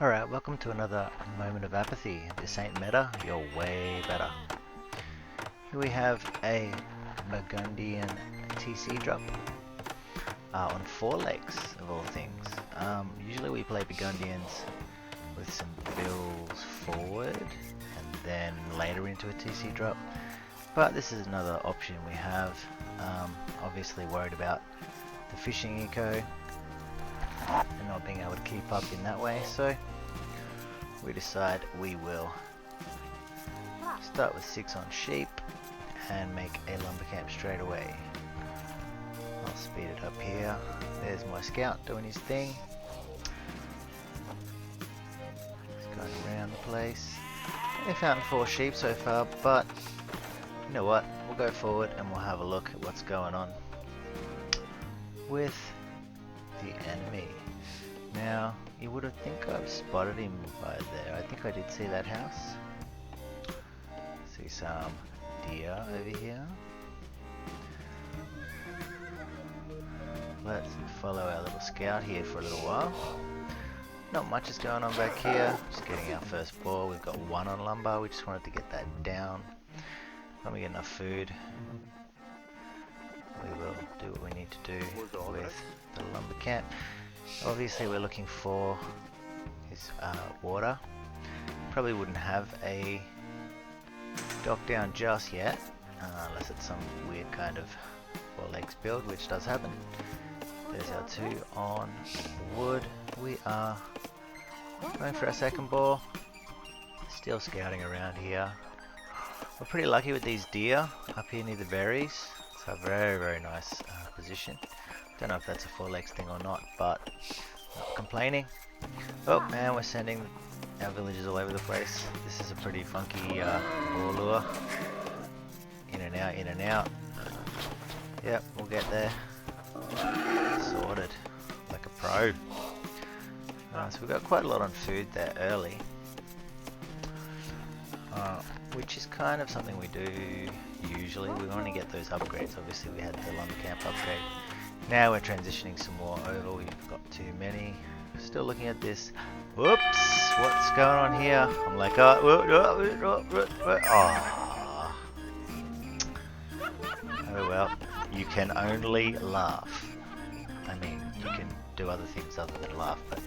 Alright, welcome to another moment of apathy. This ain't meta, you're way better. Here we have a Burgundian TC drop on 4 legs, of all things. Usually we play Burgundians with some bills forward and then later into a TC drop. But this is another option we have. Obviously worried about the fishing eco and not being able to keep up in that way, so we decide we will start with 6 on sheep and make a lumber camp straight away. I'll speed it up here. There's my scout doing his thing. He's going around the place. We found 4 sheep so far, but you know what? We'll go forward and we'll have a look at what's going on with the enemy. Now, you would have think I've spotted him by there. I think I did see that house. See some deer over here. Let's follow our little scout here for a little while. Not much is going on back here. Just getting our first boar. We've got 1 on lumber. We just wanted to get that down. When we get enough food, we will do what we need to do with the lumber camp. Obviously we're looking for his water. Probably wouldn't have a dock down just yet, unless it's some weird kind of 4 legs build, which does happen. There's our 2 on wood. We are going for our second boar. Still scouting around here. We're pretty lucky with these deer up here near the berries. It's a very, very nice position. Don't know if that's a 4 legs thing or not, but not complaining. Oh man, we're sending our villagers all over the place. This is a pretty funky boar lure. In and out, in and out. Yep, we'll get there. Sorted. Like a pro. So we've got quite a lot on food there early. Which is kind of something we do usually. We want to get those upgrades. Obviously we had the lumber camp upgrade. Now we're transitioning some more over. We've got too many. Still looking at this. Whoops! What's going on here? I'm like, oh well. You can only laugh. I mean, you can do other things other than laugh, but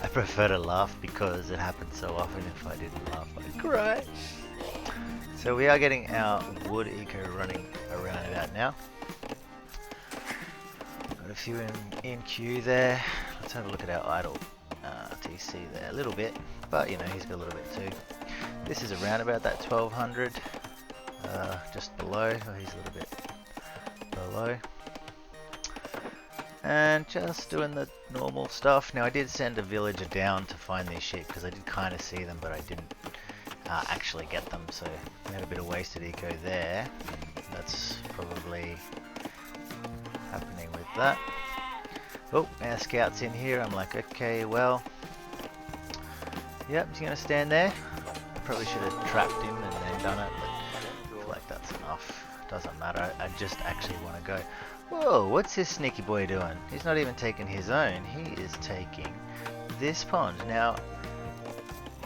I prefer to laugh because it happens so often. If I didn't laugh, I'd cry. So we are getting our wood eco running around about now. Got a few in queue there. Let's have a look at our idle TC there a little bit, but you know, he's got a little bit too. This is around about that 1200, just below. Oh, he's a little bit below. And just doing the normal stuff. Now I did send a villager down to find these sheep because I did kind of see them, but I didn't actually get them, so we had a bit of wasted eco there. That's probably happening with that. Oh, our scout's in here. I'm like, okay, well, yep, he's gonna stand there. Probably should have trapped him and then done it, but I feel like that's enough. Doesn't matter. I just actually want to go. Whoa, what's this sneaky boy doing? He's not even taking his own. He is taking this pond. Now,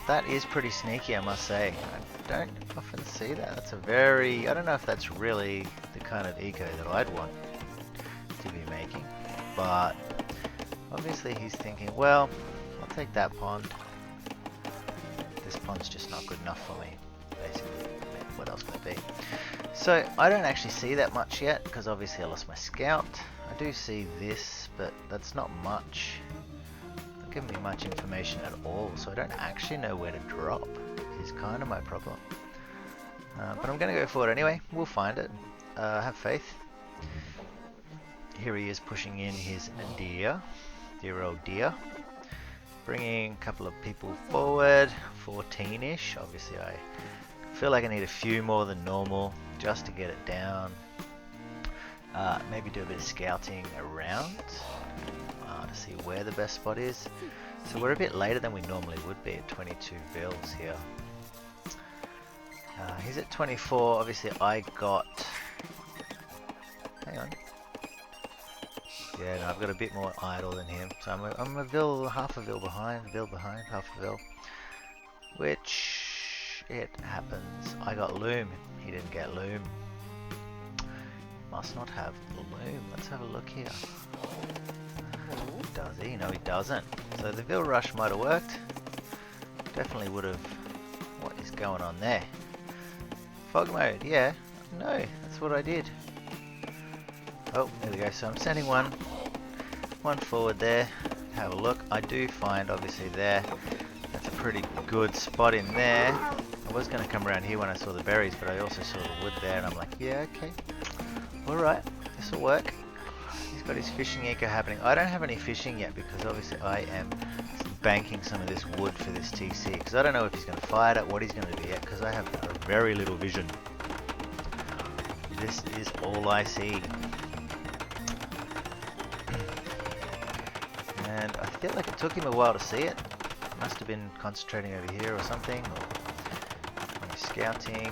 that is pretty sneaky, I must say. I don't often see that. That's a very... I don't know if that's really the kind of eco that I'd want to be making. But obviously he's thinking, well, I'll take that pond. This pond's just not good enough for me, basically. What else could it be? So I don't actually see that much yet, because obviously I lost my scout. I do see this, but that's not much. Not giving me much information at all, so I don't actually know where to drop, is kind of my problem. But I'm going to go forward anyway. We'll find it. Have faith. Here he is pushing in his deer. Dear old deer. Bringing a couple of people forward. 14-ish. Obviously I feel like I need a few more than normal just to get it down. Maybe do a bit of scouting around to see where the best spot is. So we're a bit later than we normally would be at 22 bills here. He's at 24. Obviously I got... Hang on. Yeah, no, I've got a bit more idle than him. So I'm half a vil behind, half a vil. Which, it happens. I got loom, he didn't get loom. Must not have loom. Let's have a look here. Does he? No, he doesn't. So the vil rush might have worked. Definitely would have. What is going on there? Fog mode, yeah. No, that's what I did. Oh, there we go. So I'm sending one forward there. Have a look. I do find, obviously, there. That's a pretty good spot in there. I was going to come around here when I saw the berries, but I also saw the wood there, and I'm like, yeah, okay. Alright, this will work. He's got his fishing eco happening. I don't have any fishing yet, because obviously I am banking some of this wood for this TC, because I don't know if he's going to fight it, what he's going to do yet, because I have very little vision. This is all I see. And I feel like it took him a while to see it. Must have been concentrating over here or something, or when he's scouting,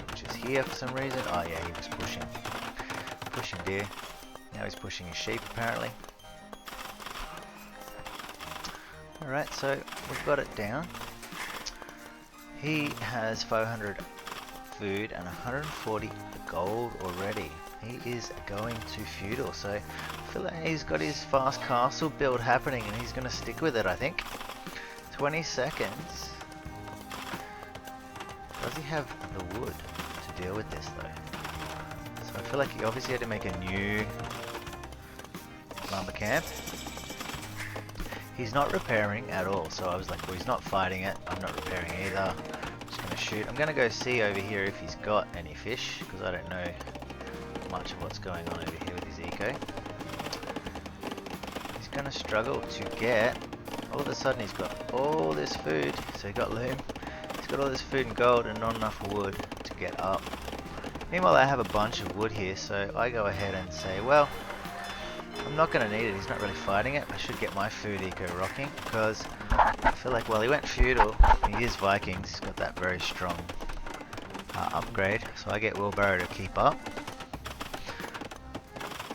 which is here for some reason. Oh yeah, he was pushing deer. Now he's pushing his sheep apparently. Alright, so we've got it down. He has 500 food and 140 gold already. He is going to feudal, so I feel like he's got his fast castle build happening and he's going to stick with it, I think. 20 seconds. Does he have the wood to deal with this though? So I feel like he obviously had to make a new lumber camp. He's not repairing at all, so I was like, well, he's not fighting it, I'm not repairing either. I'm just going to shoot. I'm going to go see over here if he's got any fish, because I don't know much of what's going on over here with his eco. He's going to struggle to get, all of a sudden he's got all this food, so he got loom, he's got all this food and gold and not enough wood to get up. Meanwhile I have a bunch of wood here, so I go ahead and say, well, I'm not going to need it, he's not really fighting it, I should get my food eco rocking, because I feel like, well, he went feudal, he is Vikings, he's got that very strong upgrade, so I get wheelbarrow to keep up.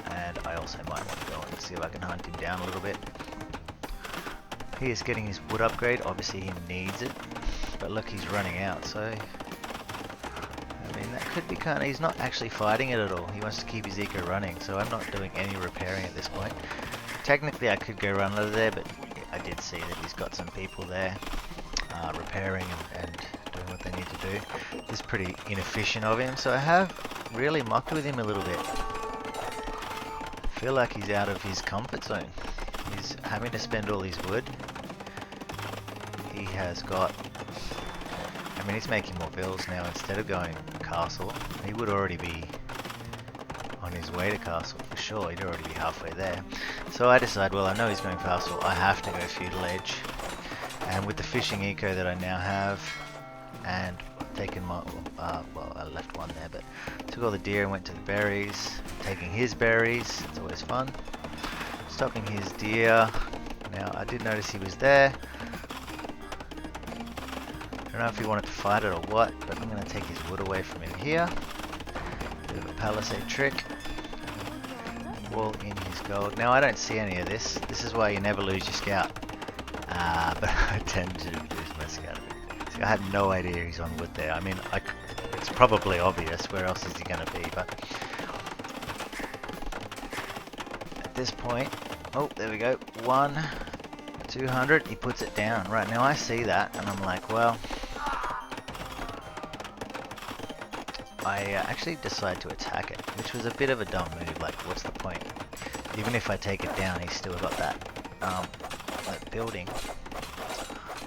And I also might want to go and see if I can hunt him down a little bit. He is getting his wood upgrade, obviously he needs it, but look, he's running out, so I mean that could be kind of, he's not actually fighting it at all, he wants to keep his eco running, so I'm not doing any repairing at this point. Technically I could go run over there, but I did see that he's got some people there repairing and doing what they need to do. It's pretty inefficient of him, so I have really mucked with him a little bit. I feel like he's out of his comfort zone. He's having to spend all his wood. He has got, I mean he's making more bills now instead of going castle. He would already be on his way to castle for sure, he'd already be halfway there. So I decide, well I know he's going castle, I have to go feudal edge. And with the fishing eco that I now have, and taken my, well I left one there, but took all the deer and went to the berries, taking his berries, it's always fun. Stopping his deer, now I did notice he was there. I don't know if he wanted to fight it or what, but I'm going to take his wood away from him here. Bit of a palisade trick. Wall in his gold. Now I don't see any of this. This is why you never lose your scout. But I tend to lose my scout. See, I had no idea he's on wood there. I mean, it's probably obvious. Where else is he going to be? But at this point, oh, there we go. 200. He puts it down. Right now, I see that, and I'm like, well, I actually decide to attack it, which was a bit of a dumb move. Like, what's the point? Even if I take it down, he's still got that that building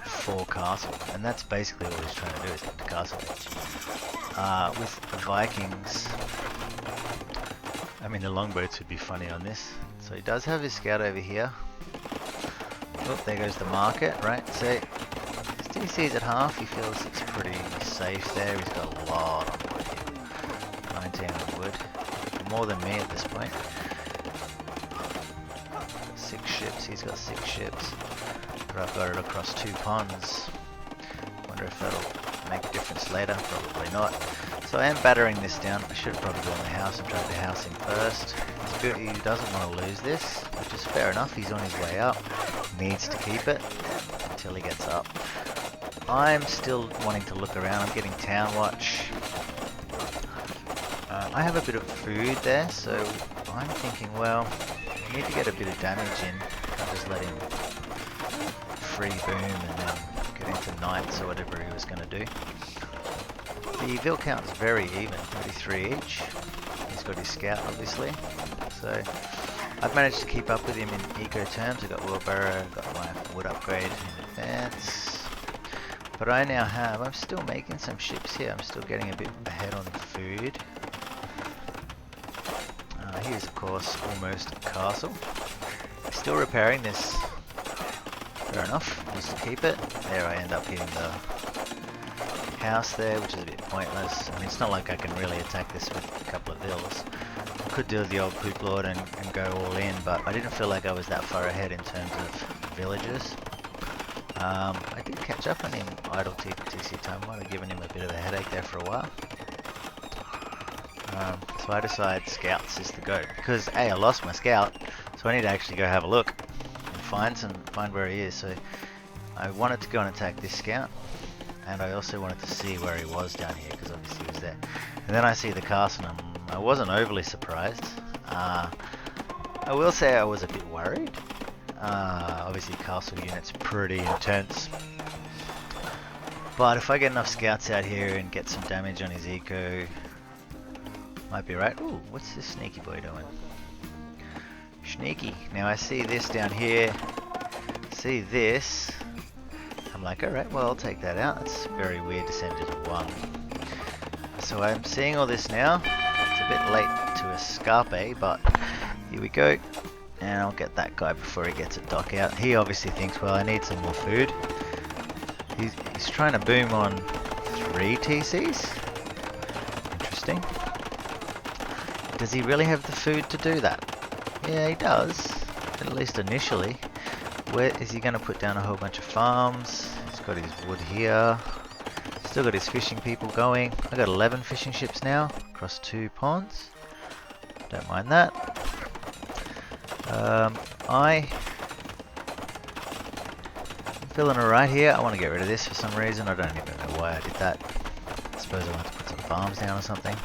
for castle, and that's basically what he's trying to do, is get to castle edge. With the Vikings, I mean the longboats would be funny on this. So he does have his scout over here. Oh, there goes the market, right? So his TC's at half, he feels it's pretty safe there. He's got a lot on wood here. 19 on wood. More than me at this point. 6 ships, he's got 6 ships. But I've got it across 2 ponds. Wonder if that'll make a difference later, probably not. So I am battering this down. I should have probably gone the house and tried the house in first. He doesn't want to lose this, which is fair enough. He's on his way up. Needs to keep it until he gets up. I'm still wanting to look around. I'm getting town watch. I have a bit of food there, so I'm thinking, well, I need to get a bit of damage in. I'll just let him free boom and then get into knights or whatever he was going to do. The Vil count is very even, 33 each. He's got his scout obviously. So I've managed to keep up with him in eco terms. I got wheelbarrow, got my wood upgrade in advance. But I now have, I'm still making some ships here. I'm still getting a bit ahead on food. Here's of course almost a castle. Still repairing this. Fair enough, just to keep it. There I end up hitting the house there, which is a bit pointless. I mean, it's not like I can really attack this with a couple of vills. I could do the old poop lord and go all in, but I didn't feel like I was that far ahead in terms of villages. I did catch up on him idle TC time. Might have given him a bit of a headache there for a while. So I decided scouts is the go, because A, I lost my scout, so I need to actually go have a look and find where he is. So I wanted to go and attack this scout, and I also wanted to see where he was down here, because obviously he was there. And then I see the castle, and I wasn't overly surprised. I will say I was a bit worried. Obviously castle unit's pretty intense. But if I get enough scouts out here and get some damage on his eco, might be right. Ooh, what's this sneaky boy doing? Sneaky. Now I see this down here. See this. I'm like, alright, well I'll take that out. It's very weird to send it to 1. So I'm seeing all this now. It's a bit late to escape, but here we go. And I'll get that guy before he gets a dock out. He obviously thinks, well, I need some more food. He's trying to boom on 3 TCs. Interesting. Does he really have the food to do that? Yeah, he does. At least initially. Where is he going to put down a whole bunch of farms? He's got his wood here. Still got his fishing people going. I got 11 fishing ships now across 2 ponds. Don't mind that. I'm feeling alright here. I want to get rid of this for some reason. I don't even know why I did that. I suppose I want to put some farms down or something.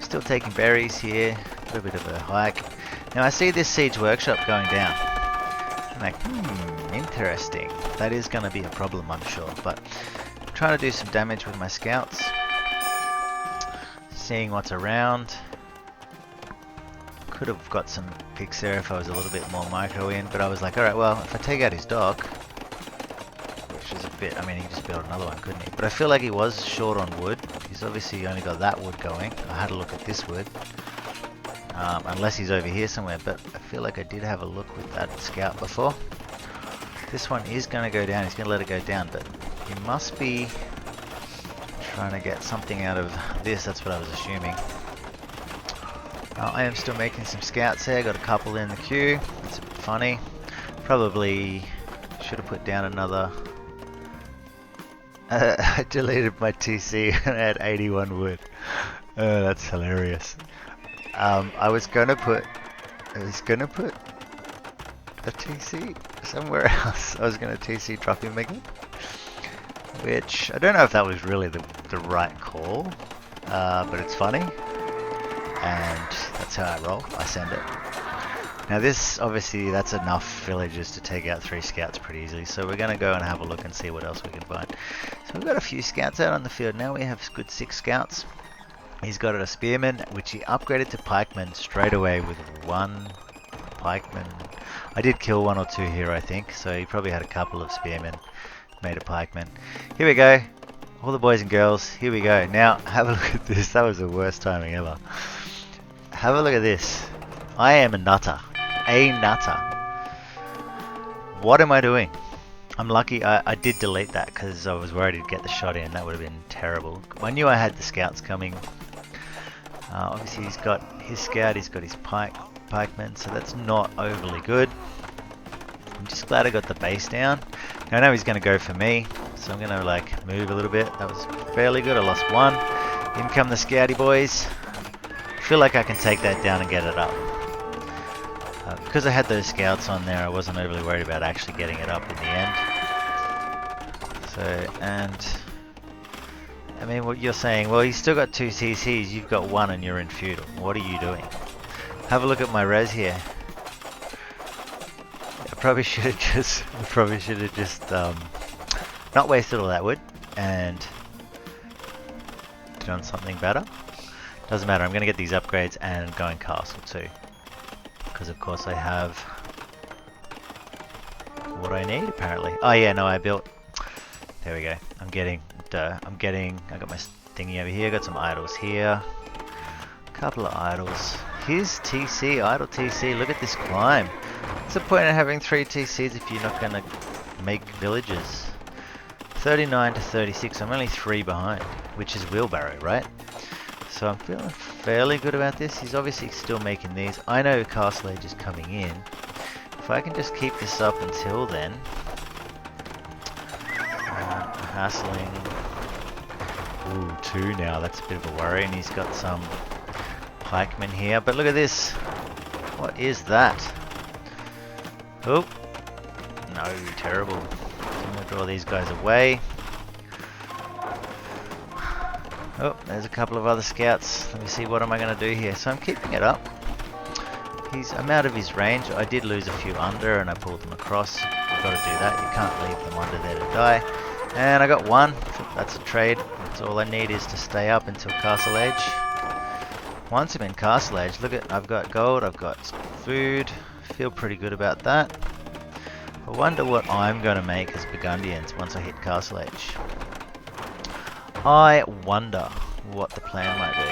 Still taking berries here. A bit of a hike. Now I see this Seige Workshop going down. I'm like, interesting. That is going to be a problem, I'm sure. But I'm trying to do some damage with my scouts. Seeing what's around. Could have got some pigs there if I was a little bit more micro in, but I was like, alright, well, if I take out his dock, which is a bit, I mean, he could just build another one, couldn't he? But I feel like he was short on wood. He's obviously only got that wood going. I had a look at this wood. Unless he's over here somewhere, but I feel like I did have a look with that scout before. This one is going to go down. He's going to let it go down, but he must be trying to get something out of this. That's what I was assuming. I am still making some scouts here. Got a couple in the queue. It's a bit funny. Probably should have put down another. I deleted my TC and I had 81 wood. That's hilarious. I was gonna put a TC somewhere else. I was gonna TC drop him again, which I don't know if that was really the right call, but it's funny. And that's how I roll. I send it. Now this, obviously, that's enough villagers to take out 3 scouts pretty easily. So we're going to go and have a look and see what else we can find. So we've got a few scouts out on the field. Now we have good 6 scouts. He's got a spearman, which he upgraded to pikeman straight away with 1 pikeman. I did kill 1 or 2 here, I think. So he probably had a couple of spearmen. Made a pikeman. Here we go. All the boys and girls, here we go. Now, have a look at this. That was the worst timing ever. Have a look at this. I am a nutter. A nutter. What am I doing? I'm lucky I did delete that because I was worried he'd get the shot in. That would have been terrible. I knew I had the scouts coming. Obviously he's got his scout, he's got his pikeman, so that's not overly good. I'm just glad I got the base down. Now I know he's going to go for me, so I'm gonna like move a little bit. That was fairly good. I lost one. In come the scouty boys. I feel like I can take that down and get it up. Because I had those scouts on there, I wasn't overly worried about actually getting it up in the end. So, and I mean, what you're saying, well, he's still got 2 TCs, you've got 1 and you're in feudal. What are you doing? Have a look at my res here. I probably should have just not wasted all that wood and done something better. Doesn't matter, I'm going to get these upgrades and going castle too. Because of course I have what I need apparently. Oh yeah, no, I built. There we go. I got my thingy over here. Got some idols here. Couple of idols. Here's TC, idle TC. Look at this climb. What's the point of having 3 TCs if you're not gonna make villages? 39 to 36. I'm only 3 behind, which is wheelbarrow, right? So I'm feeling fairly good about this. He's obviously still making these. I know Castle Age is coming in. If I can just keep this up until then. Hassling. Ooh, 2 now. That's a bit of a worry. And he's got some pikemen here. But look at this. What is that? Oh. No, terrible. I'm going to draw these guys away. Oh, there's a couple of other scouts. Let me see, what am I going to do here? So I'm keeping it up. I'm out of his range. I did lose a few under and I pulled them across. You've got to do that. You can't leave them under there to die. And I got 1. That's a trade. That's all I need is to stay up until Castle Age. Once I'm in Castle Age, look at, I've got gold, I've got food. Feel pretty good about that. I wonder what I'm going to make as Burgundians once I hit Castle Age. I wonder what the plan might be.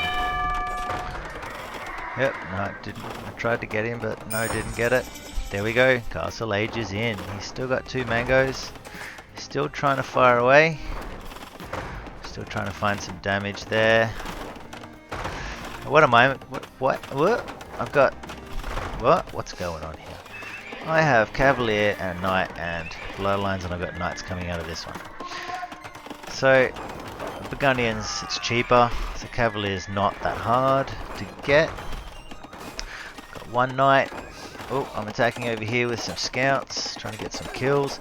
Yep, no, I didn't. I tried to get him, but no, didn't get it. There we go. Castle Age is in. He's still got 2 mangoes. Still trying to fire away. Still trying to find some damage there. What am I? What? I've got. What? What's going on here? I have Cavalier and Knight and Bloodlines, and I've got Knights coming out of this one. So. Burgundians, it's cheaper, so Cavalier's not that hard to get. Got 1 knight. Oh, I'm attacking over here with some scouts, trying to get some kills.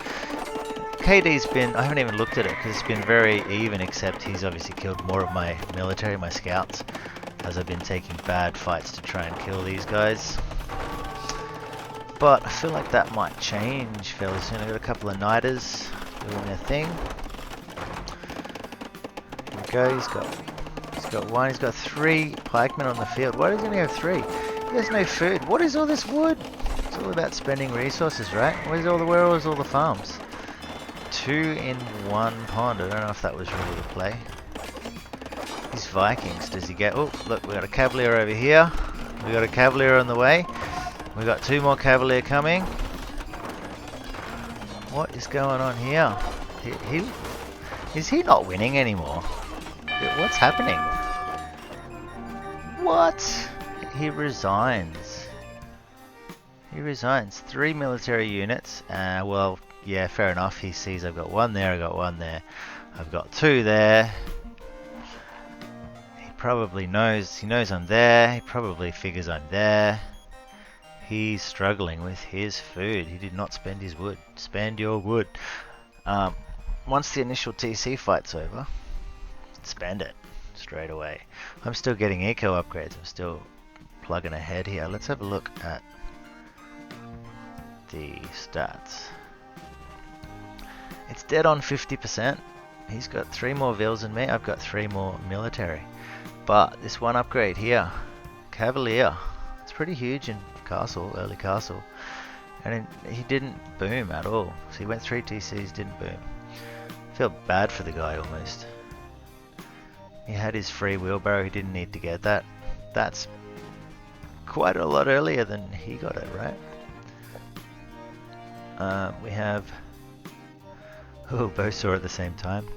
KD's been, I haven't even looked at it because it's been very even, except he's obviously killed more of my military, my scouts, as I've been taking bad fights to try and kill these guys. But I feel like that might change fairly soon. I've got a couple of knighters doing their thing. He's got 1, he's got 3 pikemen on the field. Why does he only have 3? He has no food. What is all this wood? It's all about spending resources, right? Where is all the farms? 2 in 1 pond. I don't know if that was really the play. These Vikings, does he get... Oh, look, we got a Cavalier over here. We got a Cavalier on the way. We got 2 more Cavalier coming. What is going on here? Is he not winning anymore? What's happening? What? He resigns. He resigns. 3 military units. Well, yeah, fair enough. He sees I've got 1 there, I've got 1 there. I've got 2 there. He probably knows. He knows I'm there. He probably figures I'm there. He's struggling with his food. He did not spend his wood. Spend your wood. Once the initial TC fight's over, spend it straight away. I'm still getting eco upgrades. I'm still plugging ahead here. Let's have a look at the stats. It's dead on 50%. He's got 3 more vills than me. I've got 3 more military. But this one upgrade here, Cavalier, it's pretty huge in castle, early castle. And he didn't boom at all. So he went 3 TCs, didn't boom. Feel bad for the guy almost. He had his free wheelbarrow, he didn't need to get that. That's quite a lot earlier than he got it, right? We have... Oh, both saw at the same time.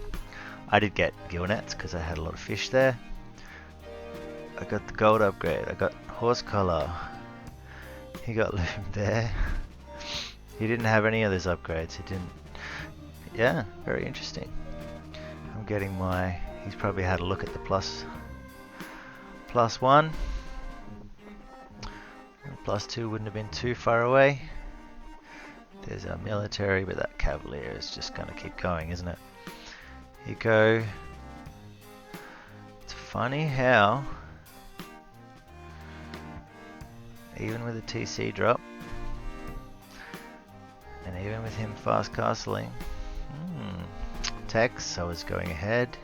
I did get gill nets because I had a lot of fish there. I got the gold upgrade, I got horse collar. He got loom there. He didn't have any of those upgrades, he didn't... Yeah, very interesting. I'm getting my... He's probably had a look at the +1. +2 wouldn't have been too far away. There's our military, but that cavalier is just going to keep going, isn't it? Here you go. It's funny how, even with a TC drop, and even with him fast castling, Tex, I was going ahead.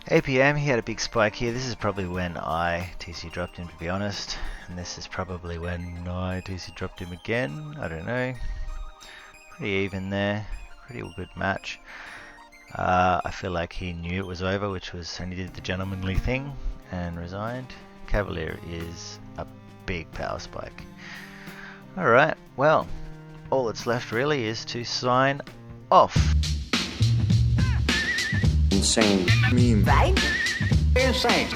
APM, he had a big spike here. This is probably when I TC dropped him, to be honest. And this is probably when I TC dropped him again. I don't know. Pretty even there. Pretty good match. I feel like he knew it was over, which was, and he did the gentlemanly thing and resigned. Cavalier is a big power spike. Alright, well, all that's left really is to sign off. Insane. Meme. Right? Insane.